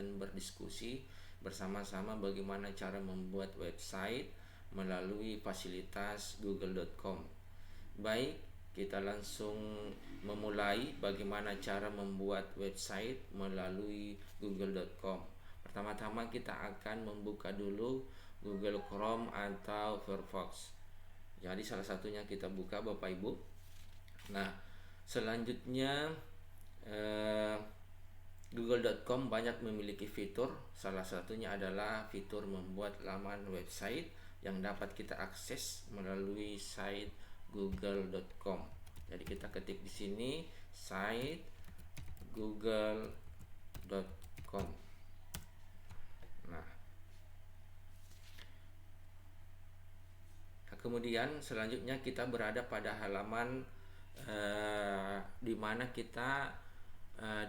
dan berdiskusi bersama-sama bagaimana cara membuat website melalui fasilitas google.com. Baik, kita langsung memulai bagaimana cara membuat website melalui google.com. Pertama-tama kita akan membuka dulu Google Chrome atau Firefox. Jadi salah satunya kita buka Bapak Ibu. Nah, selanjutnya google.com banyak memiliki fitur. Salah satunya adalah fitur membuat laman website yang dapat kita akses melalui site google.com. Jadi kita ketik di sini site google.com. Nah, kemudian selanjutnya kita berada pada halaman di mana kita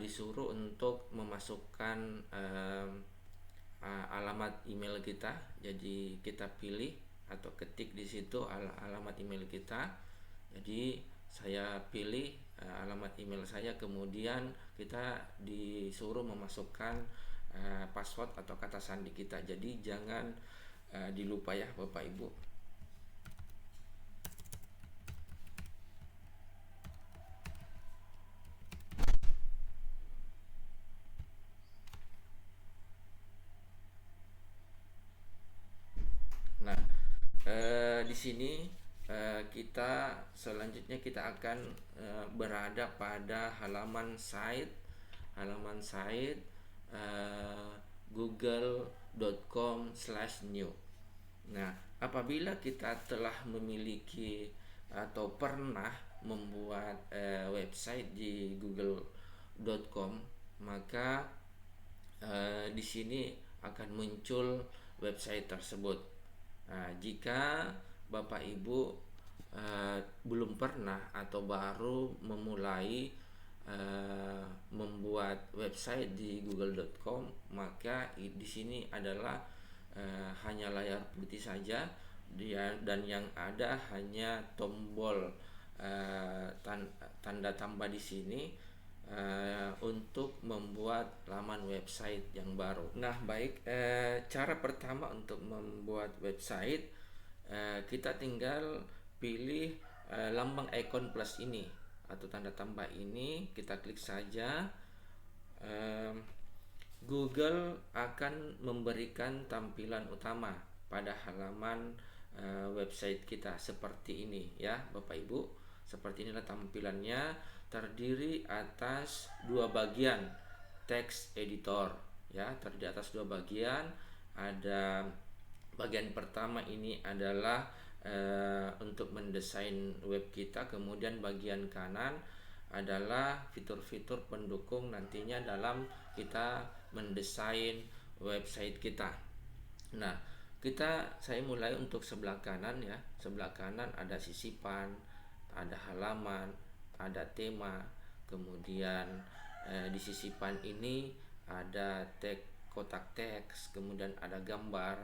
disuruh untuk memasukkan alamat email kita. Jadi kita pilih atau ketik di situ alamat email kita. Jadi saya pilih alamat email saya, kemudian kita disuruh memasukkan password atau kata sandi kita. Jadi jangan dilupa ya Bapak Ibu. Nah, di sini kita selanjutnya kita akan berada pada halaman site google.com/new. Nah, apabila kita telah memiliki atau pernah membuat website di google.com, maka di sini akan muncul website tersebut. Nah, jika Bapak Ibu belum pernah atau baru memulai membuat website di google.com, maka di sini adalah hanya layar putih saja dan yang ada hanya tombol tanda tambah di sini untuk membuat laman website yang baru. Nah, baik, cara pertama untuk membuat website, kita tinggal pilih lambang icon plus ini atau tanda tambah ini, kita klik saja. Google akan memberikan tampilan utama pada halaman website kita seperti ini ya Bapak Ibu. Seperti inilah tampilannya, terdiri atas dua bagian text editor ya, terdiri atas dua bagian. Ada bagian pertama ini adalah untuk mendesain web kita, kemudian bagian kanan adalah fitur-fitur pendukung nantinya dalam kita mendesain website kita. Nah, saya mulai untuk sebelah kanan ya. Sebelah kanan ada sisipan, ada halaman, ada tema, kemudian di sisipan ini ada kotak teks, kemudian ada gambar,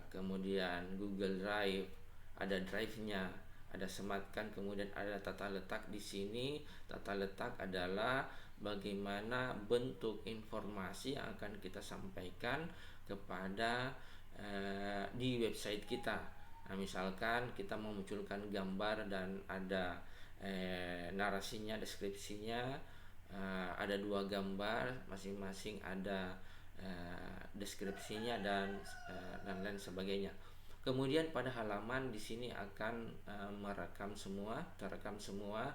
kemudian Google Drive, ada drive-nya, ada sematkan, kemudian ada tata letak. Di sini tata letak adalah bagaimana bentuk informasi yang akan kita sampaikan kepada di website kita. Nah, misalkan kita memunculkan gambar dan ada narasinya, deskripsinya, ada dua gambar, masing-masing ada deskripsinya dan lain sebagainya. Kemudian pada halaman di sini akan terekam semua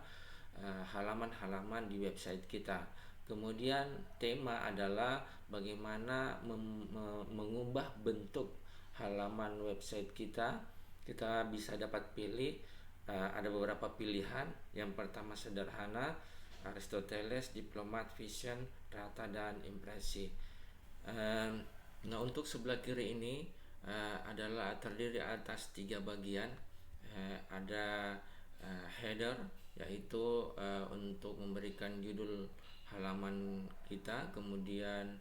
halaman-halaman di website kita. Kemudian tema adalah bagaimana mengubah bentuk halaman website kita. Kita bisa dapat pilih, ada beberapa pilihan. Yang pertama sederhana, Aristoteles, Diplomat, Vision, Rata, dan Impresi. Nah, untuk sebelah kiri ini adalah terdiri atas tiga bagian. Ada header, yaitu untuk memberikan judul halaman kita, kemudian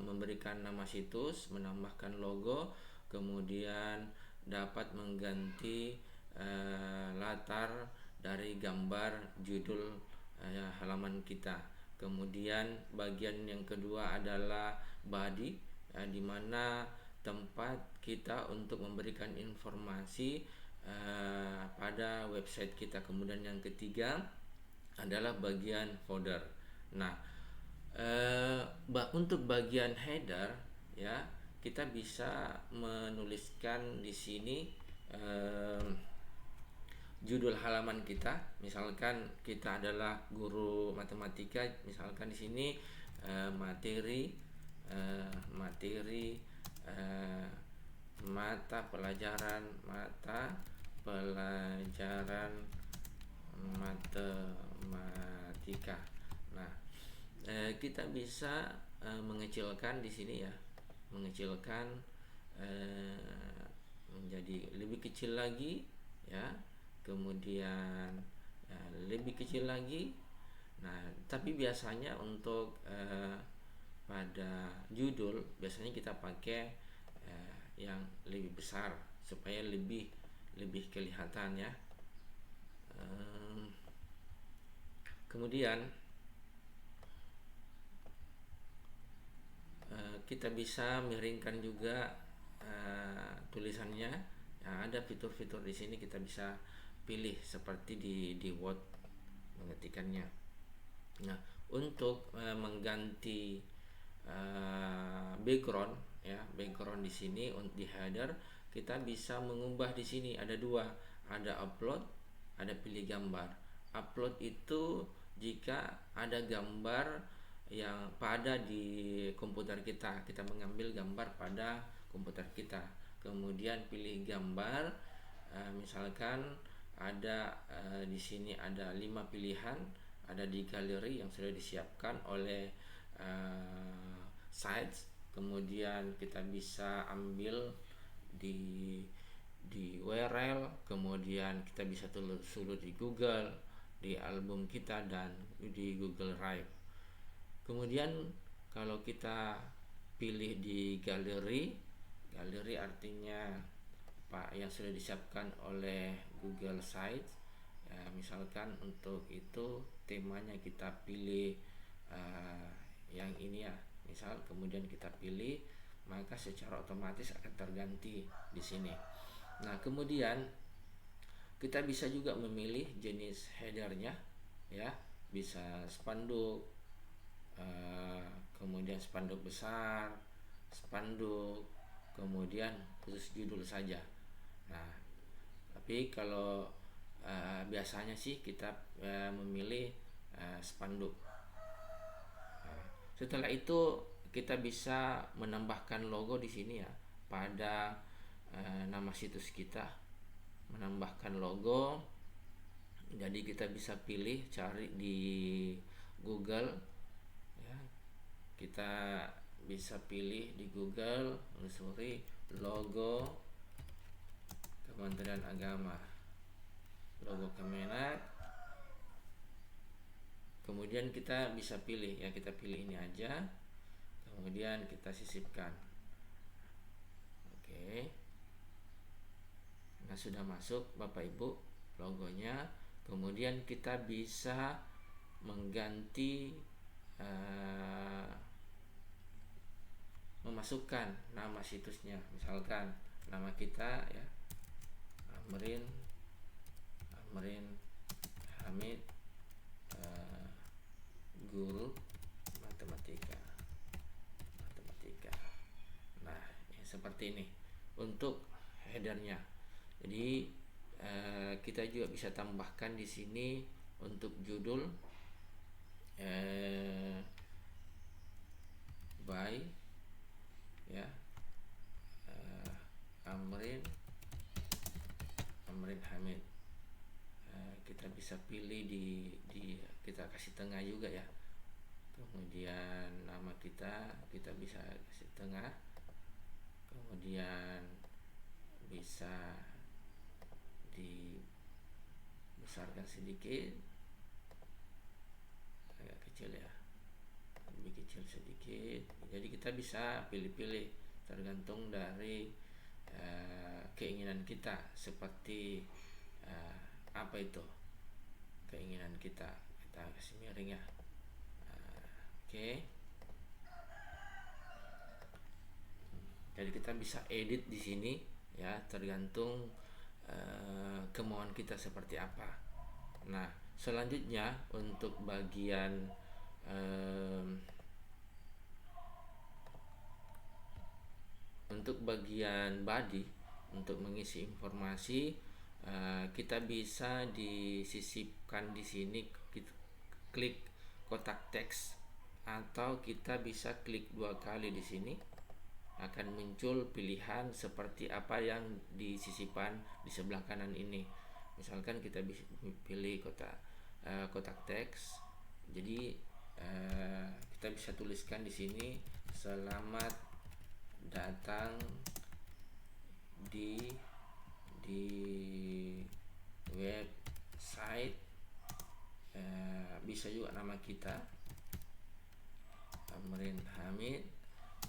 memberikan nama situs, menambahkan logo, kemudian dapat mengganti latar dari gambar judul halaman kita. Kemudian bagian yang kedua adalah body, di mana tempat kita untuk memberikan informasi pada website kita. Kemudian yang ketiga adalah bagian folder. Nah, untuk bagian header ya, kita bisa menuliskan di sini judul halaman kita. Misalkan kita adalah guru matematika, misalkan di sini materi mata pelajaran matematika. Nah, kita bisa mengecilkan di sini ya, mengecilkan menjadi lebih kecil lagi ya, kemudian lebih kecil lagi. Nah, tapi biasanya untuk pada judul biasanya kita pakai yang lebih besar supaya lebih kelihatan ya. Kemudian kita bisa miringkan juga tulisannya. Nah, ada fitur-fitur di sini kita bisa pilih seperti di Word mengetikannya. Nah, untuk mengganti background ya, background di sini di header kita bisa mengubah. Di sini ada dua, ada upload, ada pilih gambar. Upload itu jika ada gambar yang pada di komputer kita mengambil gambar pada komputer kita. Kemudian pilih gambar, misalkan ada di sini ada 5 pilihan, ada di galeri yang sudah disiapkan oleh sites. Kemudian kita bisa ambil di URL, kemudian kita bisa telusuri di Google, di album kita, dan di Google Drive. Kemudian kalau kita pilih di galeri artinya Pak yang sudah disiapkan oleh Google Sites ya, misalkan untuk itu temanya kita pilih yang ini ya, misal, kemudian kita pilih, maka secara otomatis akan terganti di sini. Nah, kemudian kita bisa juga memilih jenis headernya ya, bisa spanduk, kemudian spanduk besar, spanduk, kemudian khusus judul saja. Nah, tapi kalau biasanya sih kita memilih spanduk. Setelah itu kita bisa menambahkan logo di sini ya, pada nama situs kita, menambahkan logo. Jadi kita bisa pilih, cari di Google ya, kita bisa pilih di Google, telusuri logo Kementerian Agama, logo Kemenak. Kemudian kita bisa pilih ya, kita pilih ini aja, kemudian kita sisipkan. Oke, nah sudah masuk Bapak Ibu logonya. Kemudian kita bisa mengganti, memasukkan nama situsnya, misalkan nama kita ya, Amrin Hamid, guru matematika. Nah, ya, seperti ini untuk headernya. Jadi kita juga bisa tambahkan di sini untuk judul by ya, Amrin Hamid. Kita bisa pilih di kita kasih tengah juga ya. Kemudian nama kita bisa kasih tengah. Kemudian bisa dibesarkan sedikit, agak kecil ya, lebih kecil sedikit. Jadi kita bisa pilih-pilih tergantung dari keinginan kita, seperti apa itu keinginan kita kasih miring ya. Oke. Jadi kita bisa edit di sini ya, tergantung kemauan kita seperti apa. Nah, selanjutnya untuk bagian body, untuk mengisi informasi, kita bisa disisipkan di sini, kita klik kotak teks, atau kita bisa klik 2 kali di sini, akan muncul pilihan seperti apa yang disisipkan di sebelah kanan ini. Misalkan kita bisa pilih kotak teks, jadi kita bisa tuliskan di sini, selamat datang di website, bisa juga nama kita, Amrin Hamid,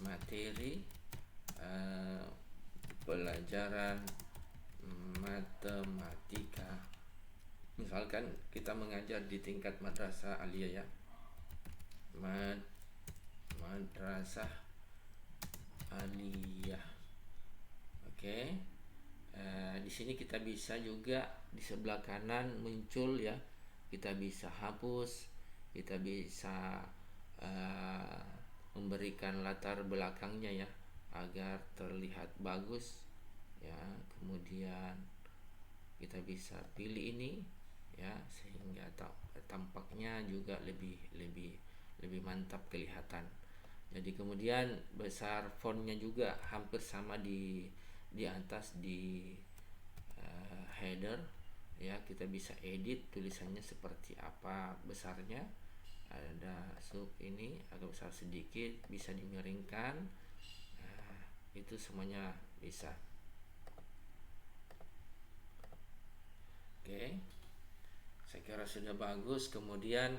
materi pelajaran matematika. Misalkan kita mengajar di tingkat madrasah aliyah ya, madrasah aliyah. Oke. Di sini kita bisa juga di sebelah kanan muncul ya, kita bisa hapus, kita bisa memberikan latar belakangnya ya, agar terlihat bagus ya. Kemudian kita bisa pilih ini ya, sehingga tampaknya juga lebih mantap kelihatan. Jadi kemudian besar fontnya juga hampir sama di atas di header ya. Kita bisa edit tulisannya seperti apa besarnya, ada sub ini agak besar sedikit, bisa dimiringkan, itu semuanya bisa. Oke, saya kira sudah bagus. Kemudian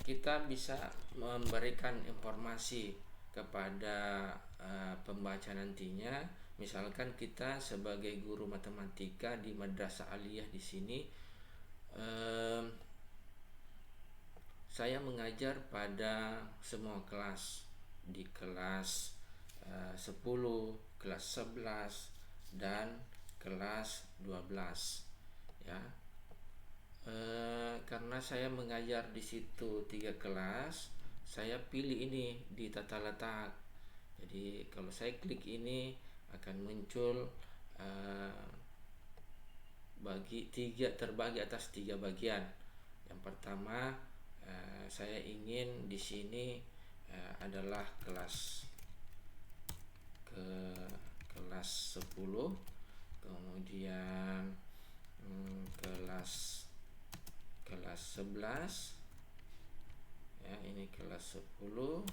kita bisa memberikan informasi kepada pembaca nantinya. Misalkan kita sebagai guru matematika di madrasah aliyah di sini, saya mengajar pada semua kelas, di kelas 10, kelas 11, dan kelas 12 ya. Karena saya mengajar di situ 3 kelas, saya pilih ini di tata letak. Jadi kalau saya klik ini akan muncul terbagi atas 3 bagian. Yang pertama, saya ingin di sini adalah kelas 10, kemudian kelas 11 ya, ini kelas 10,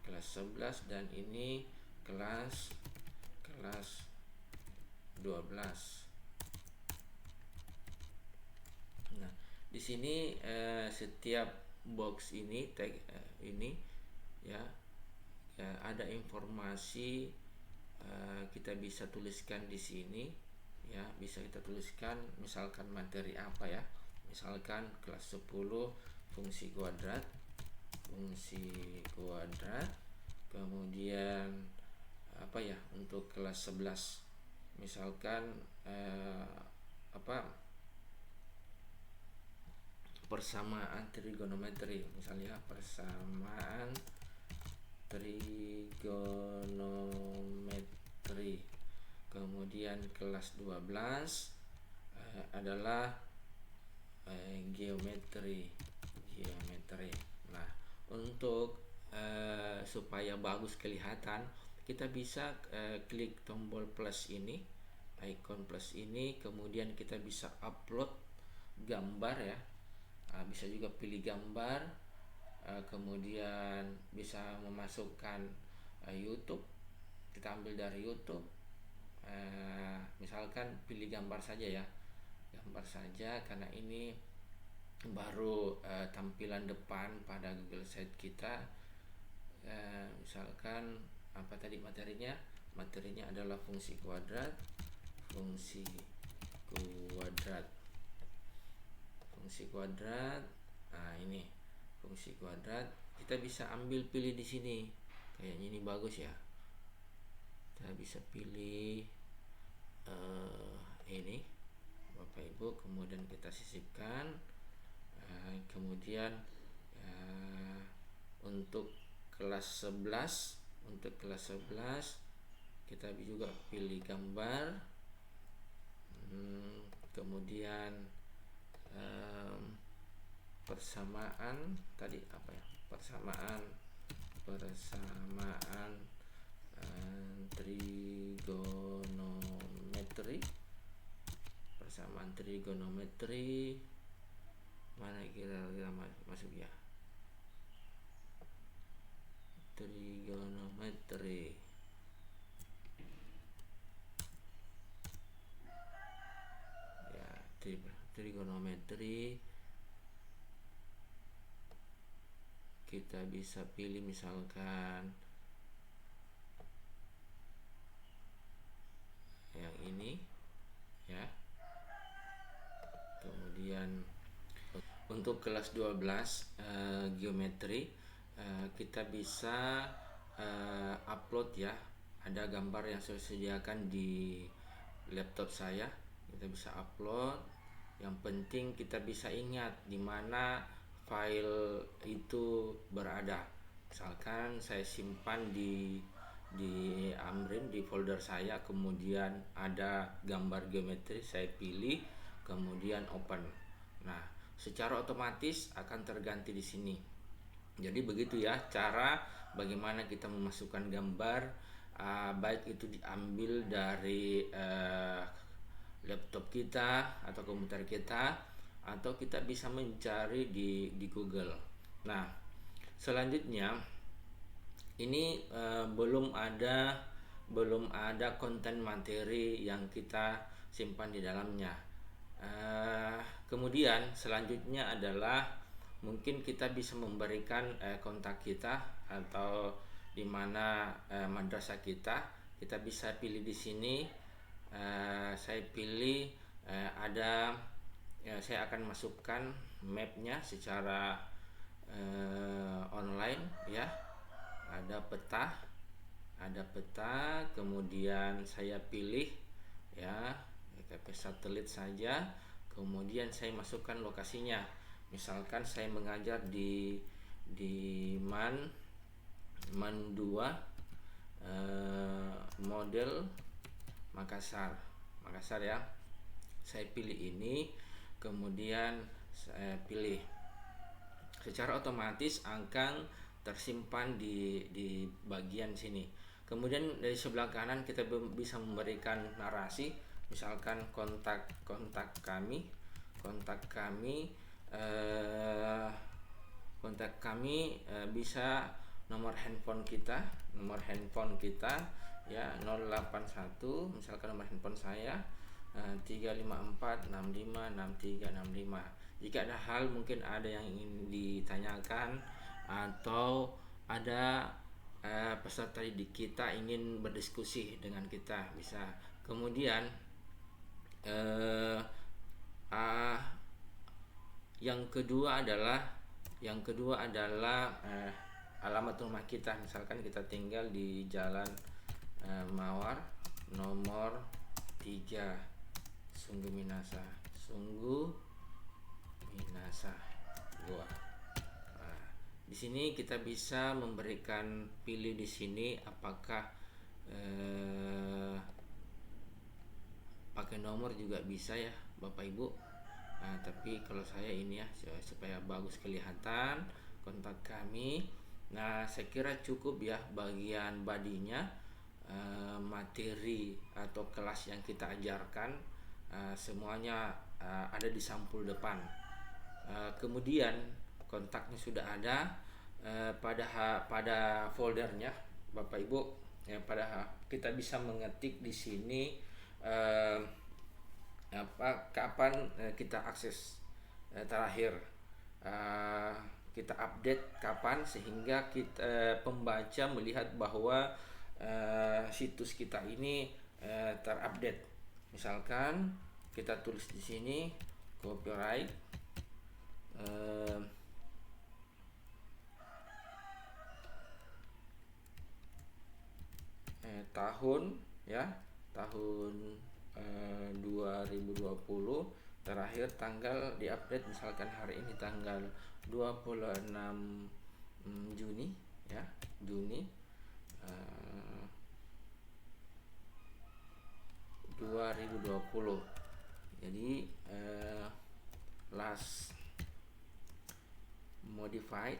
kelas 11, dan ini kelas 12. Nah, di sini setiap box ini tag ini ya, ada informasi, kita bisa tuliskan di sini ya. Bisa kita tuliskan misalkan materi apa ya, misalkan kelas 10 fungsi kuadrat, kemudian apa ya, untuk kelas 11 misalkan persamaan trigonometri, misalnya persamaan trigonometri. Kemudian kelas 12 adalah geometri. Nah, untuk supaya bagus kelihatan, kita bisa klik tombol plus ini, icon plus ini, kemudian kita bisa upload gambar ya. Bisa juga pilih gambar, kemudian bisa memasukkan YouTube, kita ambil dari YouTube, misalkan pilih gambar saja ya, karena ini baru tampilan depan pada Google Site kita. Misalkan apa tadi materinya adalah fungsi kuadrat. Nah, ini fungsi kuadrat. Kita bisa ambil pilih di sini. Kayaknya ini bagus ya. Kita bisa pilih ini Bapak Ibu, kemudian kita sisipkan. Kemudian untuk kelas 11 kita juga pilih gambar. Kemudian persamaan tadi apa ya, persamaan trigonometri mana kira-kira masuk ya, trigonometri. Ya, trigonometri kita bisa pilih misalkan yang ini ya. Kemudian untuk kelas 12 geometri kita bisa upload ya. Ada gambar yang saya sediakan di laptop saya, kita bisa upload. Yang penting kita bisa ingat di mana file itu berada. Misalkan saya simpan di Amrin, di folder saya, kemudian ada gambar geometri, saya pilih, kemudian open. Nah, secara otomatis akan terganti di sini. Jadi begitu ya cara bagaimana kita memasukkan gambar, baik itu diambil dari laptop kita atau komputer kita, atau kita bisa mencari di Google. Nah, selanjutnya ini belum ada konten materi yang kita simpan di dalamnya. Kemudian selanjutnya adalah mungkin kita bisa memberikan kontak kita atau di mana madrasah kita bisa pilih di sini. Saya pilih saya akan masukkan mapnya secara online ya. Ada peta, kemudian saya pilih ya KP satelit saja, kemudian saya masukkan lokasinya. Misalkan saya mengajar di MAN 2 model Makassar ya. Saya pilih ini, kemudian saya pilih, secara otomatis akan tersimpan di bagian sini. Kemudian dari sebelah kanan kita bisa memberikan narasi, misalkan kontak kami bisa nomor handphone kita ya 081, misalkan nomor handphone saya 354656365. Jika ada hal, mungkin ada yang ingin ditanyakan atau ada peserta didik kita ingin berdiskusi dengan kita, bisa. Kemudian yang kedua adalah alamat rumah kita. Misalkan kita tinggal di Jalan Mawar nomor 3 Sungguh Minasa Goa. Di sini kita bisa memberikan pilih di sini apakah pakai nomor juga bisa ya Bapak Ibu. Tapi kalau saya ini ya supaya bagus kelihatan kontak kami. Nah, saya kira cukup ya bagian badinya, materi atau kelas yang kita ajarkan semuanya ada di sampul depan. Kemudian kontaknya sudah ada pada foldernya Bapak Ibu ya. Kita bisa mengetik di sini kapan kita akses terakhir, kita update kapan, sehingga kita pembaca melihat bahwa situs kita ini terupdate. Misalkan kita tulis di sini copyright terakhir tanggal diupdate misalkan hari ini tanggal 26 Juni ya, Juni 2020. Jadi last modified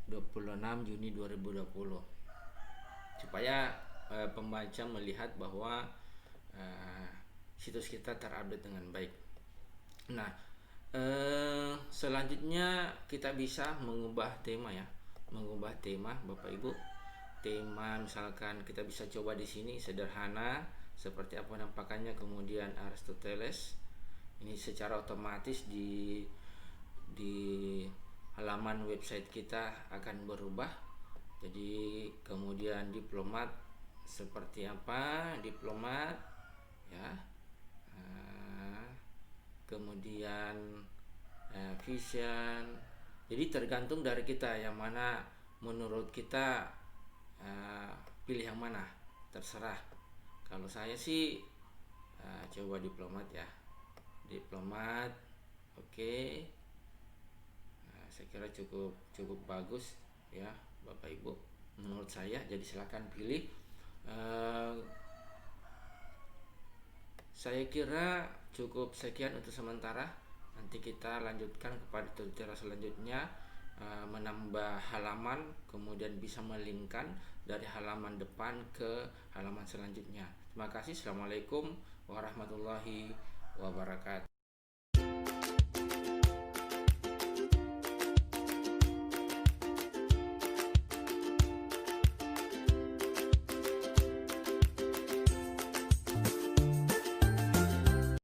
26 Juni 2020 supaya pembaca melihat bahwa situs kita terupdate dengan baik. Nah, selanjutnya kita bisa mengubah tema ya, mengubah tema Bapak Ibu. Tema misalkan kita bisa coba di sini sederhana seperti apa penampakannya, kemudian Aristoteles. Ini secara otomatis di halaman website kita akan berubah. Jadi kemudian diplomat seperti apa, diplomat ya. Kemudian vision. Jadi tergantung dari kita yang mana menurut kita, pilih yang mana, terserah. Kalau saya sih coba diplomat ya, diplomat. Oke. Saya kira cukup bagus ya Bapak Ibu menurut saya. Jadi silakan pilih. Saya kira cukup sekian untuk sementara. Nanti kita lanjutkan kepada tutorial selanjutnya, menambah halaman, kemudian bisa melingkan dari halaman depan ke halaman selanjutnya. Terima kasih. Assalamualaikum warahmatullahi wabarakatuh.